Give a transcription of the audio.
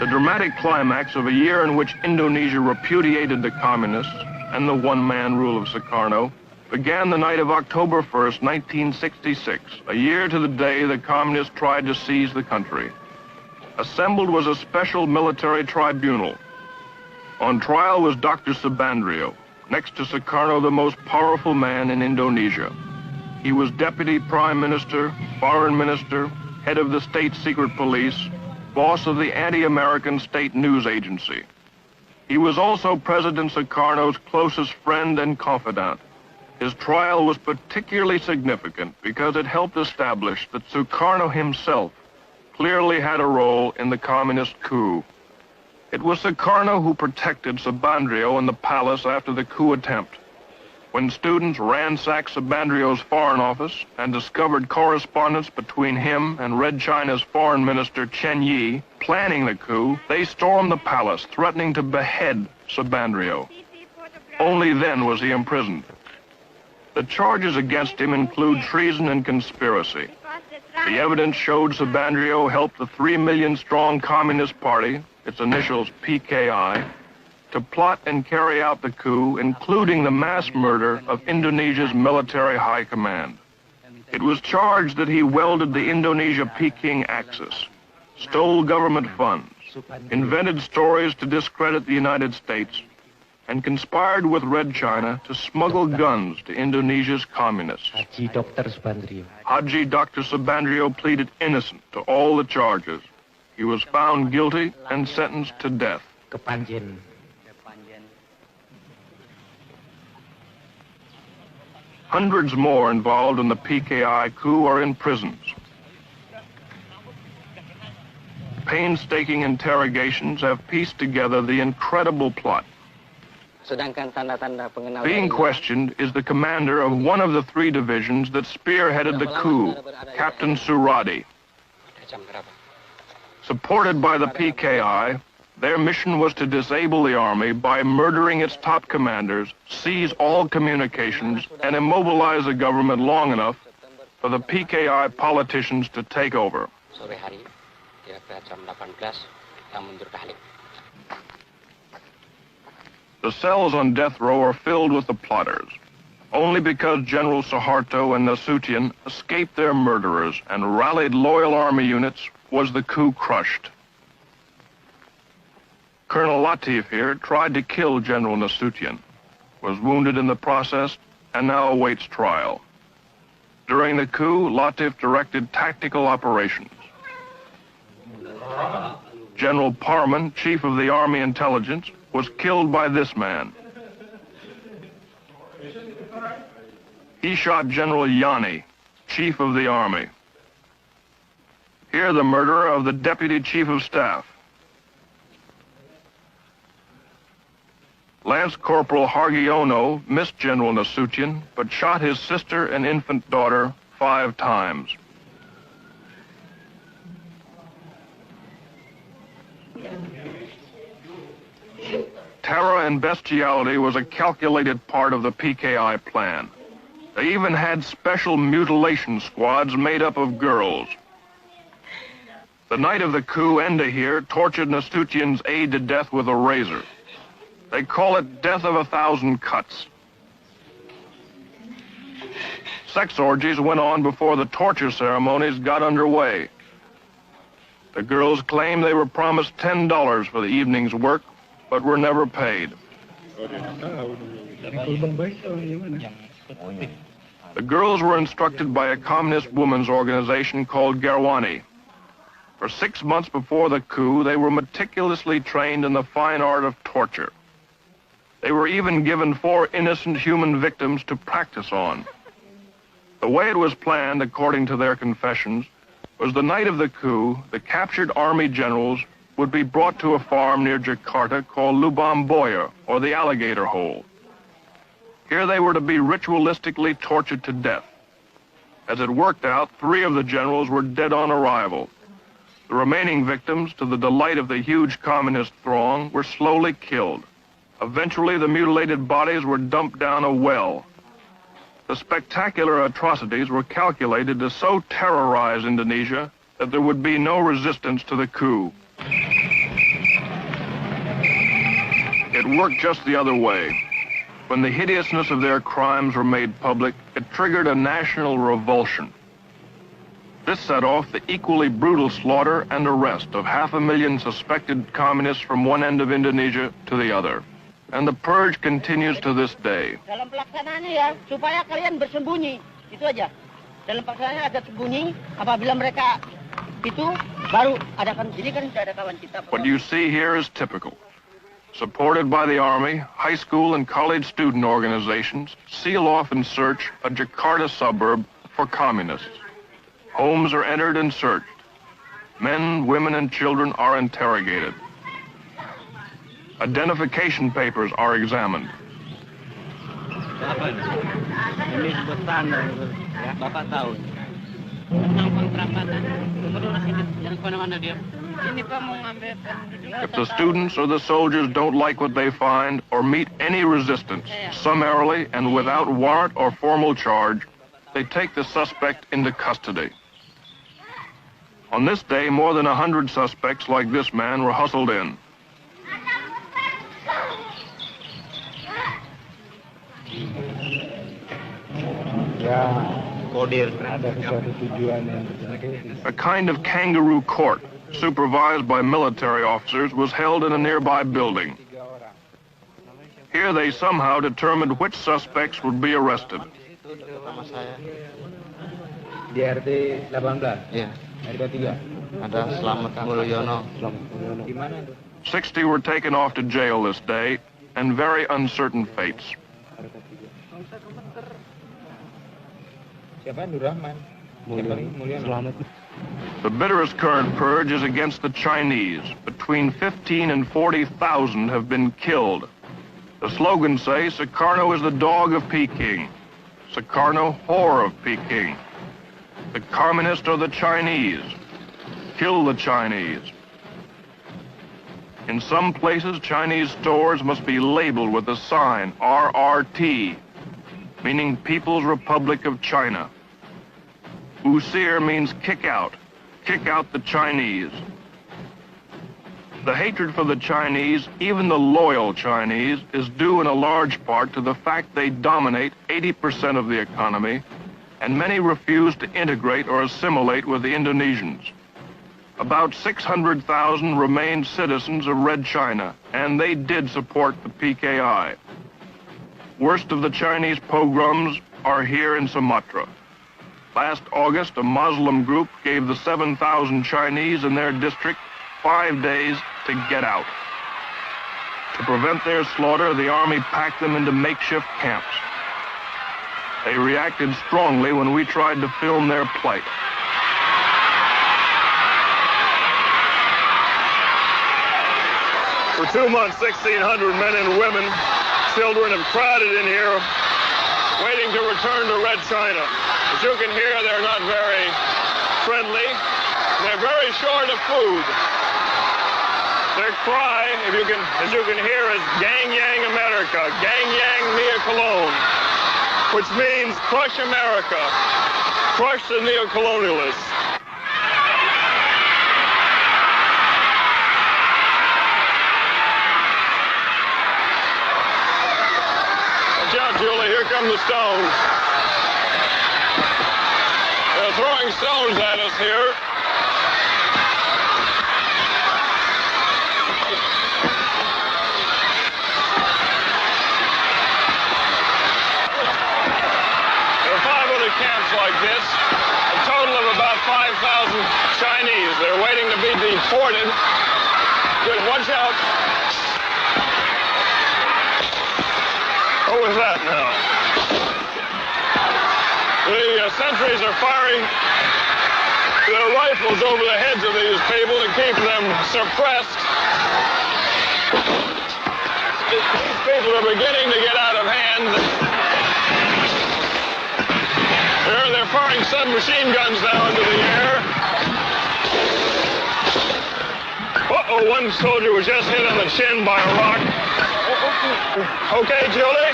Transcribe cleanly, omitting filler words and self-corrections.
The dramatic climax of a year in which Indonesia repudiated the communists and the one-man rule of Sukarno began the night of October 1st, 1966, a year to the day the communists tried to seize the country. Assembled was a special military tribunal. On trial was Dr. Subandrio, next to Sukarno the most powerful man in Indonesia. He was Deputy Prime Minister, Foreign Minister, head of the State Secret Police, boss of the anti-American state news agency. He was also President Sukarno's closest friend and confidant. His trial was particularly significant because it helped establish that Sukarno himself clearly had a role in the communist coup. It was Sukarno who protected Subandrio in the palace after the coup attempt. When students ransacked Subandrio's foreign office and discovered correspondence between him and Red China's foreign minister Chen Yi planning the coup, they stormed the palace, threatening to behead Subandrio. Only then was he imprisoned. The charges against him include treason and conspiracy. The evidence showed Subandrio helped the 3 million-strong Communist Party, its initials PKI, to plot and carry out the coup, including the mass murder of Indonesia's military high command. It was charged that he welded the Indonesia-Peking axis, stole government funds, invented stories to discredit the United States, and conspired with Red China to smuggle guns to Indonesia's communists. Haji Dr. Subandrio pleaded innocent to all the charges. He was found guilty and sentenced to death. Hundreds more involved in the PKI coup are in prisons. Painstaking interrogations have pieced together the incredible plot. Being questioned is the commander of one of the 3 divisions that spearheaded the coup, Captain Suradi. Supported by the PKI, their mission was to disable the army by murdering its top commanders, seize all communications, and immobilize the government long enough for the PKI politicians to take over. The cells on death row are filled with the plotters. Only because General Suharto and Nasution escaped their murderers and rallied loyal army units was the coup crushed. Colonel Latif here tried to kill General Nasution, was wounded in the process, and now awaits trial. During the coup, Latif directed tactical operations. General Parman, chief of the Army Intelligence, was killed by this man. He shot General Yani, chief of the army. Here the murderer of the deputy chief of staff. Lance Corporal Hargiono missed General Nasution, but shot his sister and infant daughter 5 times. Terror and bestiality was a calculated part of the PKI plan. They even had special mutilation squads made up of girls. The night of the coup, Enda here tortured Nasution's aide to death with a razor. They call it death of 1,000 cuts. Sex orgies went on before the torture ceremonies got underway. The girls claimed they were promised $10 for the evening's work, but were never paid. The girls were instructed by a communist women's organization called Garwani. For 6 months before the coup, they were meticulously trained in the fine art of torture. They were even given 4 innocent human victims to practice on. The way it was planned, according to their confessions, was the night of the coup, the captured army generals would be brought to a farm near Jakarta called Lubang Buaya, or the Alligator Hole. Here they were to be ritualistically tortured to death. As it worked out, 3 of the generals were dead on arrival. The remaining victims, to the delight of the huge communist throng, were slowly killed. Eventually, the mutilated bodies were dumped down a well. The spectacular atrocities were calculated to so terrorize Indonesia that there would be no resistance to the coup. worked just the other way. When the hideousness of their crimes were made public, it triggered a national revulsion. This set off the equally brutal slaughter and arrest of 500,000 suspected communists from one end of Indonesia to the other. And the purge continues to this day. Dalam pelaksanaannya ya, supaya kalian bersembunyi. Itu aja. Dalam pelaksanaannya agar sembunyi, apabila mereka itu baru adakan, jadi kan tidak ada kawan kita. What you see here is typical. Supported by the Army, high school and college student organizations seal off and search a Jakarta suburb for communists. Homes are entered and searched. Men, women, and children are interrogated. Identification papers are examined. Ini sebutan ya, Bapak tahu. Tentang kontrapatan. Yang mana dia? Ini Pak mau ngambil. If the students or the soldiers don't like what they find or meet any resistance, summarily and without warrant or formal charge, they take the suspect into custody. On this day, more than 100 suspects like this man were hustled in. A kind of kangaroo court, supervised by military officers, was held in a nearby building. Here they somehow determined which suspects would be arrested. Di RT 18? Iya. RT 3? Ada Slamet Mulyono. 60 were taken off to jail this day, and very uncertain fates. Siapa? Nur Rahman. Mulyono. The bitterest current purge is against the Chinese. Between 15 and 40,000 have been killed. The slogans say, Sukarno is the dog of Peking. Sukarno, whore of Peking. The communists are the Chinese. Kill the Chinese. In some places, Chinese stores must be labeled with the sign RRT, meaning People's Republic of China. Usir means kick out the Chinese. The hatred for the Chinese, even the loyal Chinese, is due in a large part to the fact they dominate 80% of the economy, and many refuse to integrate or assimilate with the Indonesians. About 600,000 remained citizens of Red China, and they did support the PKI. Worst of the Chinese pogroms are here in Sumatra. Last August, a Muslim group gave the 7,000 Chinese in their district 5 days to get out. To prevent their slaughter, the army packed them into makeshift camps. They reacted strongly when we tried to film their plight. For 2 months, 1,600 men and women, children have crowded in here, waiting to return to Red China. As you can hear, they're not very friendly. They're very short of food. Their cry, as you can hear, is Gang Yang America, Gang Yang Nia Cologne, which means crush America, crush the neo-colonialists. Watch out, Julie, here come the stones. They're throwing stones at us here. Camps like this, a total of about 5,000 Chinese. They're waiting to be deported. Good, watch out. What was that now? The sentries are firing their rifles over the heads of these people to keep them suppressed. These people are beginning to get out of hand. They're firing submachine guns now into the air. Uh-oh, one soldier was just hit on the chin by a rock. Okay, Julie?